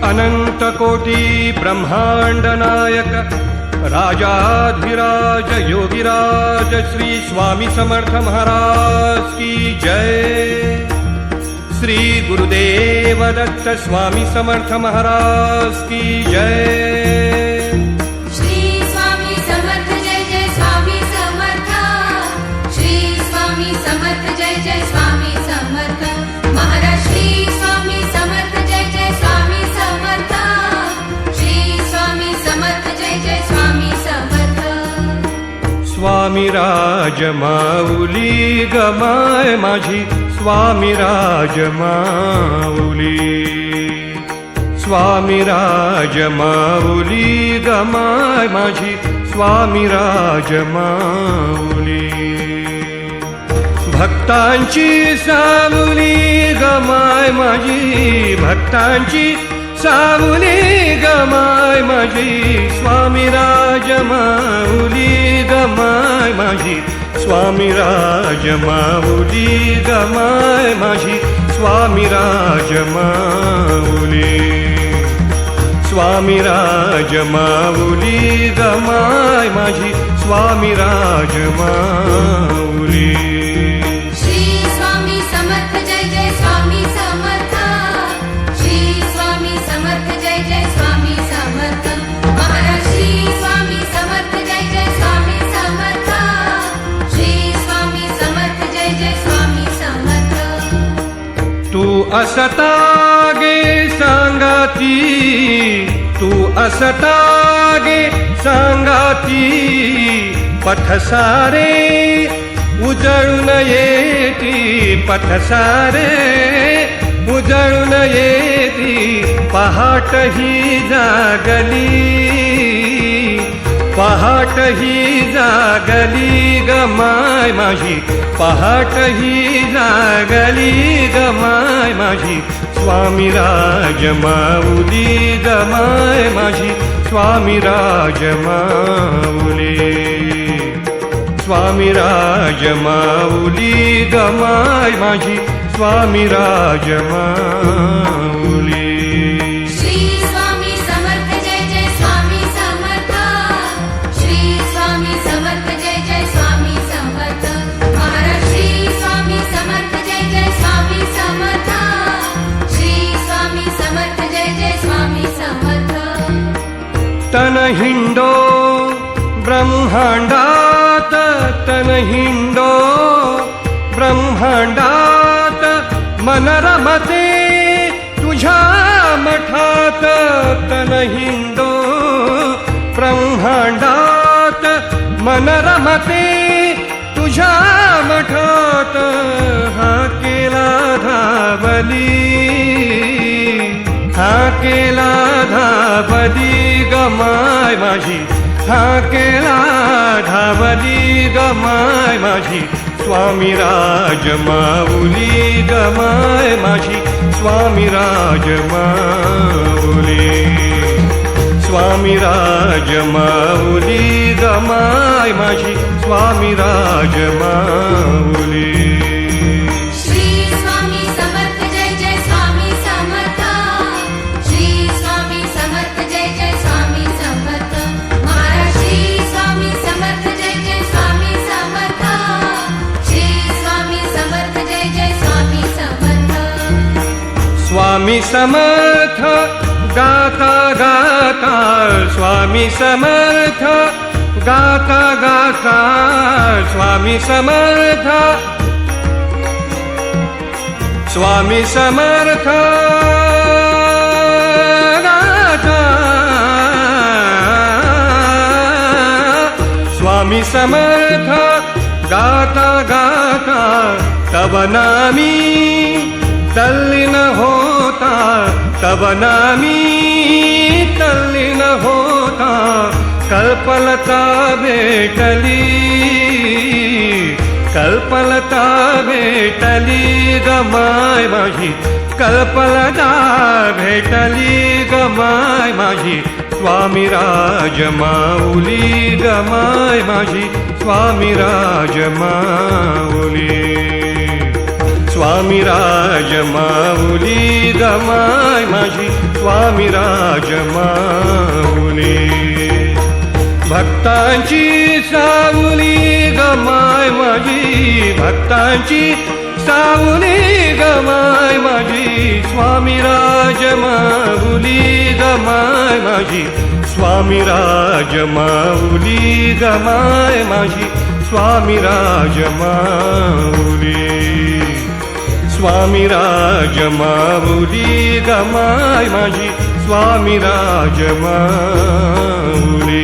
अनंत कोटी ब्रह्मांड नायक राजाधिराज योगिराज श्री स्वामी समर्थ महाराज की जय। श्री गुरुदेव दत्त स्वामी समर्थ महाराज की जय। श्री स्वामी समर्थ जय जय स्वामी समर्थ। श्री स्वामी समर्थ जय जय स्वामी समर्थ महाराज। श्री स्वामी समर्थ जय जय स्वामी समर्थ। श्री स्वामी समर्थ जय जय स्वामी समर्थ। स्वामी राज माऊली गमाय माझी स्वामी राज माऊली। स्वामी राज माऊली गमाय माझी स्वामी राज माऊली। भक्तांची सावली गमाय माझी भक्तांची सावली गमाय माझी स्वामी राज माऊली गमाय माझी स्वामी राज माऊली गमाय माझी स्वामी राज माऊली। स्वामी राज माऊली गमाय माझी स्वामी राज माऊली। श्री स्वामी समर्थ जय जय स्वामी समर्थ। श्री स्वामी समर्थ जय जय स्वामी समर्थ महाराज। श्री स्वामी समर्थ जय जय स्वामी समर्थ। श्री स्वामी समर्थ जय जय स्वामी समर्थ। तू असता गे सांगाती तू असता गे सांगाती पथ सारे उजळून येती पथ सारे उजळून येती पहाट ही जागली पहाट ही जागली गमाय माझी पहाट ही जागली गमाय माझी स्वामी राज माऊली गमाय माझी स्वामी राज माऊली। स्वामी राज माऊली गमाय माझी स्वामी राज माऊली। श्री स्वामी समर्थ जय जय स्वामी समर्थ। श्री स्वामी समर्थ जय जय स्वामी समर्थ महाराज। श्री स्वामी समर्थ जय जय स्वामी समर्थ। श्री स्वामी समर्थ जय जय स्वामी समर्थ। तन हिंडो ब्रह्मांडात तन हिंडो ब्रह्मांडात मन रमते तुझ्या मठात। तन हिंडो ब्रह्मांडात मन रमते तुझ्या मठात। हा केला धावली हा केला धावली गमाय माझी हा केला धावली गमाय माझी स्वामी राज माऊली गमाय माझी स्वामी राज माऊली। स्वामी राज माऊली गमाय माझी स्वामी राज माऊली। श्री स्वामी समर्थ जय जय स्वामी समर्थ। श्री स्वामी समर्थ जय जय स्वामी समर्थ महाराज। श्री स्वामी समर्थ जय जय स्वामी समर्थ। श्री स्वामी समर्थ जय जय स्वामी समर्थ। स्वामी समर्थ गाता गाता स्वामी समर्थ गाता गाता स्वामी समर्थ स्वामी समर्थ गाता स्वामी समर्थ गाता गाता तब नामी तल्लीन होता तब नामी तल्लीन होता कल्पलता भेटली कल्पलता भेटली गमाय माझी कल्पलता भेटली गमाय माझी स्वामी राज माऊली गमाय माझी स्वामी राज माऊली। स्वामी राज माऊली गमाय माझी स्वामी राज माऊली भक्तांची सावली गमाय माझी भक्तांची सावली गमाय माझी स्वामी राज माऊली गमाय माझी स्वामी राज माऊली गमाय माझी स्वामी राज माऊली स्वामी राज माऊली गमाय माझी स्वामी राज माऊली